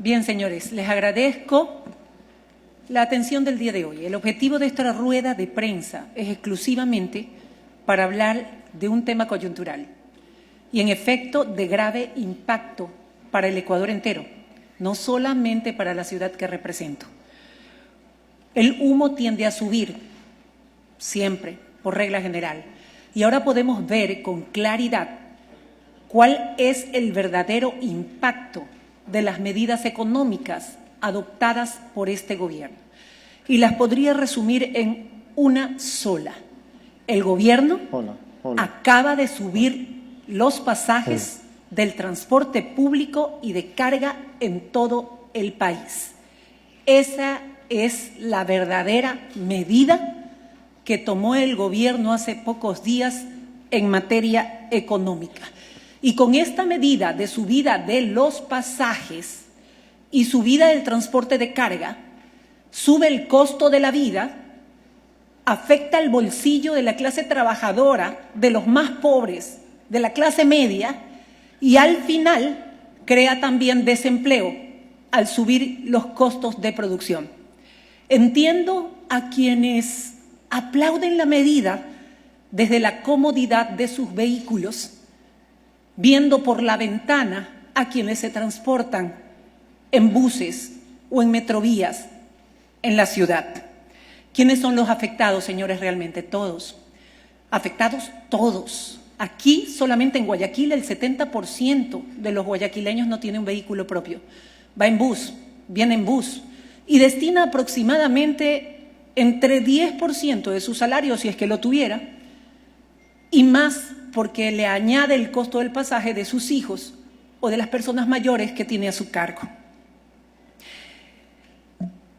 Bien, señores, les agradezco la atención del día de hoy. El objetivo de esta rueda de prensa es exclusivamente para hablar de un tema coyuntural y, en efecto, de grave impacto para el Ecuador entero, no solamente para la ciudad que represento. El humo tiende a subir siempre, por regla general, y ahora podemos ver con claridad cuál es el verdadero impacto de las medidas económicas adoptadas por este gobierno. Y las podría resumir en una sola. El gobierno acaba de subir los pasajes del transporte público y de carga en todo el país. Esa es la verdadera medida que tomó el gobierno hace pocos días en materia económica. Y con esta medida de subida de los pasajes y subida del transporte de carga, sube el costo de la vida, afecta el bolsillo de la clase trabajadora, de los más pobres, de la clase media, y al final crea también desempleo al subir los costos de producción. Entiendo a quienes aplauden la medida desde la comodidad de sus vehículos, viendo por la ventana a quienes se transportan en buses o en metrovías en la ciudad. ¿Quiénes son los afectados, señores? Realmente todos. Afectados todos. Aquí, solamente en Guayaquil, el 70% de los guayaquileños no tiene un vehículo propio. Va en bus, viene en bus y destina aproximadamente entre 10% de su salario, si es que lo tuviera, y más porque le añade el costo del pasaje de sus hijos o de las personas mayores que tiene a su cargo.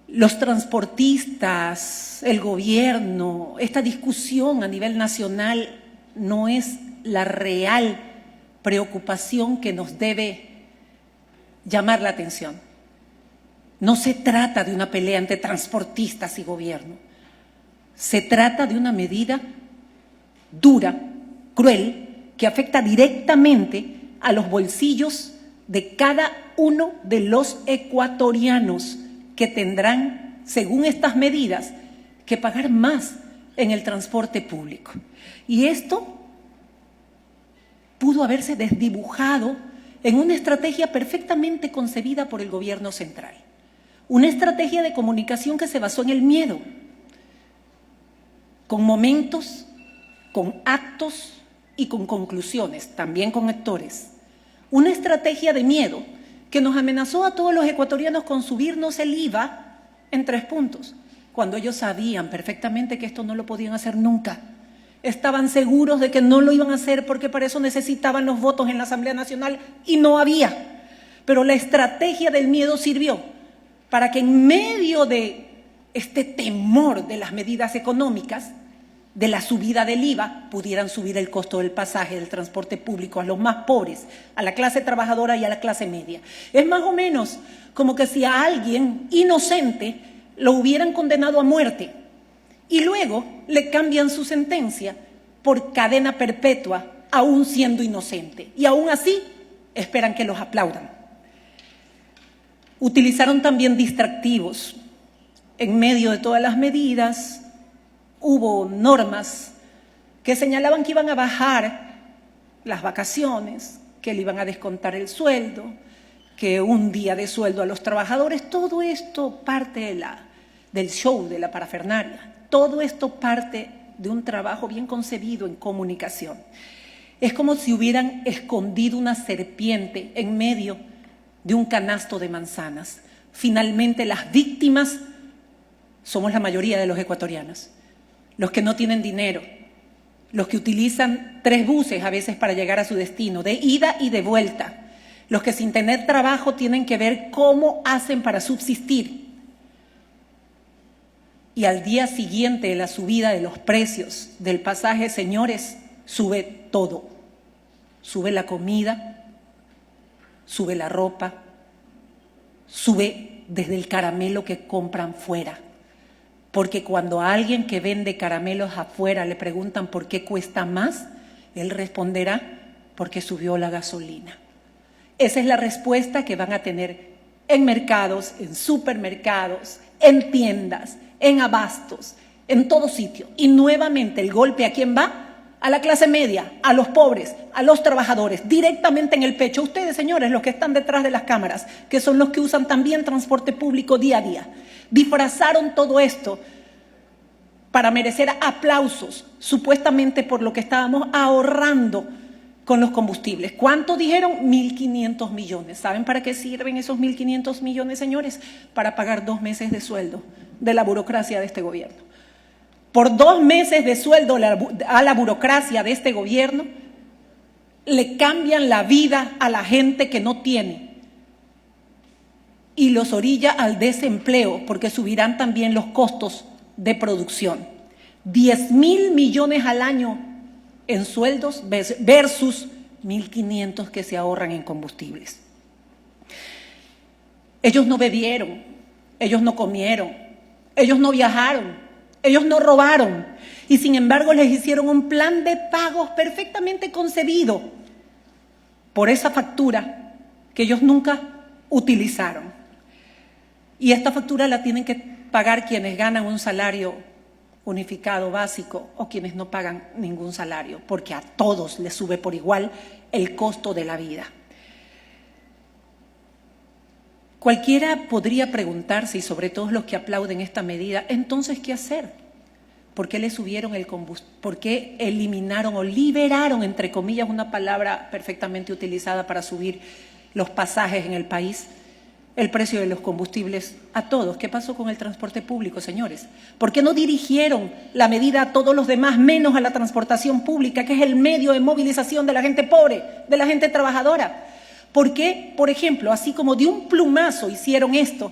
Los transportistas, el gobierno, esta discusión a nivel nacional no es la real preocupación que nos debe llamar la atención. No se trata de una pelea entre transportistas y gobierno. Se trata de una medida dura, cruel, que afecta directamente a los bolsillos de cada uno de los ecuatorianos que tendrán, según estas medidas, que pagar más en el transporte público. Y esto pudo haberse desdibujado en una estrategia perfectamente concebida por el gobierno central. Una estrategia de comunicación que se basó en el miedo, con momentos, con actos y con conclusiones, también con actores. Una estrategia de miedo que nos amenazó a todos los ecuatorianos con subirnos el IVA en 3 puntos, cuando ellos sabían perfectamente que esto no lo podían hacer nunca. Estaban seguros de que no lo iban a hacer porque para eso necesitaban los votos en la Asamblea Nacional y no había. Pero la estrategia del miedo sirvió para que en medio de este temor de las medidas económicas, de la subida del IVA, pudieran subir el costo del pasaje, del transporte público a los más pobres, a la clase trabajadora y a la clase media. Es más o menos como que si a alguien inocente lo hubieran condenado a muerte y luego le cambian su sentencia por cadena perpetua, aún siendo inocente. Y aún así esperan que los aplaudan. Utilizaron también distractivos. En medio de todas las medidas hubo normas que señalaban que iban a bajar las vacaciones, que le iban a descontar el sueldo, que un día de sueldo a los trabajadores. Todo esto parte del show, de la parafernalia. Todo esto parte de un trabajo bien concebido en comunicación. Es como si hubieran escondido una serpiente en medio de un canasto de manzanas. Finalmente, las víctimas somos la mayoría de los ecuatorianos. Los que no tienen dinero, los que utilizan 3 buses a veces para llegar a su destino, de ida y de vuelta, los que sin tener trabajo tienen que ver cómo hacen para subsistir. Y al día siguiente de la subida de los precios del pasaje, señores, sube todo. Sube la comida, sube la ropa, sube desde el caramelo que compran fuera. Porque cuando a alguien que vende caramelos afuera le preguntan por qué cuesta más, él responderá porque subió la gasolina. Esa es la respuesta que van a tener en mercados, en supermercados, en tiendas, en abastos, en todo sitio. Y nuevamente el golpe, ¿a quién va? A la clase media, a los pobres, a los trabajadores, directamente en el pecho. Ustedes, señores, los que están detrás de las cámaras, que son los que usan también transporte público día a día, disfrazaron todo esto para merecer aplausos, supuestamente por lo que estábamos ahorrando con los combustibles. ¿Cuánto dijeron? 1.500 millones. ¿Saben para qué sirven esos 1.500 millones, señores? Para pagar 2 meses de sueldo de la burocracia de este gobierno. Por 2 meses de sueldo a la burocracia de este gobierno, le cambian la vida a la gente que no tiene y los orilla al desempleo, porque subirán también los costos de producción. 10.000 millones al año en sueldos versus 1.500 que se ahorran en combustibles. Ellos no bebieron, ellos no comieron, ellos no viajaron, ellos no robaron, y sin embargo les hicieron un plan de pagos perfectamente concebido por esa factura que ellos nunca utilizaron. Y esta factura la tienen que pagar quienes ganan un salario unificado básico o quienes no pagan ningún salario, porque a todos les sube por igual el costo de la vida. Cualquiera podría preguntarse, y sobre todo los que aplauden esta medida, entonces, ¿qué hacer? ¿Por qué le subieron el combustible? ¿Por qué eliminaron o liberaron, entre comillas, una palabra perfectamente utilizada para subir los pasajes en el país, el precio de los combustibles a todos? ¿Qué pasó con el transporte público, señores? ¿Por qué no dirigieron la medida a todos los demás, menos a la transportación pública, que es el medio de movilización de la gente pobre, de la gente trabajadora? ¿Por qué, por ejemplo, así como de un plumazo hicieron esto,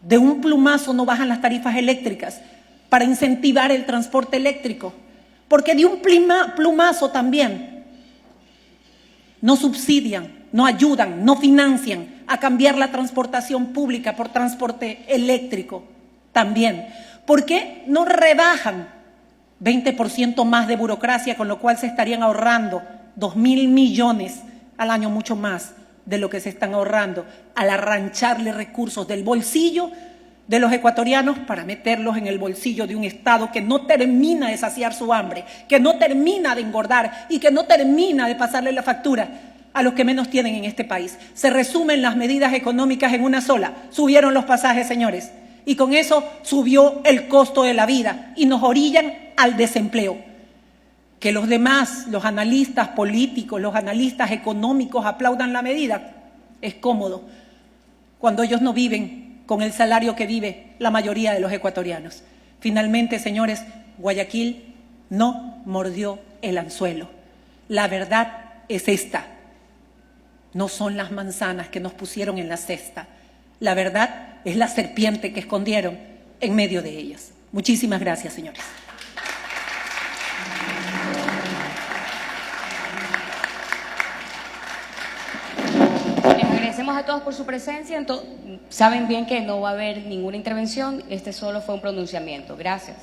de un plumazo no bajan las tarifas eléctricas para incentivar el transporte eléctrico? ¿Por qué de un plumazo también no subsidian, no ayudan, no financian a cambiar la transportación pública por transporte eléctrico también? ¿Por qué no rebajan 20% más de burocracia, con lo cual se estarían ahorrando 2.000 millones al año, mucho más de lo que se están ahorrando al arrancharle recursos del bolsillo de los ecuatorianos para meterlos en el bolsillo de un Estado que no termina de saciar su hambre, que no termina de engordar y que no termina de pasarle la factura a los que menos tienen en este país? Se resumen las medidas económicas en una sola: subieron los pasajes, señores, y con eso subió el costo de la vida y nos orillan al desempleo. Que los demás, los analistas políticos, los analistas económicos aplaudan la medida, es cómodo, cuando ellos no viven con el salario que vive la mayoría de los ecuatorianos. Finalmente, señores, Guayaquil no mordió el anzuelo. La verdad es esta. No son las manzanas que nos pusieron en la cesta. La verdad es la serpiente que escondieron en medio de ellas. Muchísimas gracias, señores. Agradecemos a todos por su presencia. Saben bien que no va a haber ninguna intervención. Este solo fue un pronunciamiento. Gracias.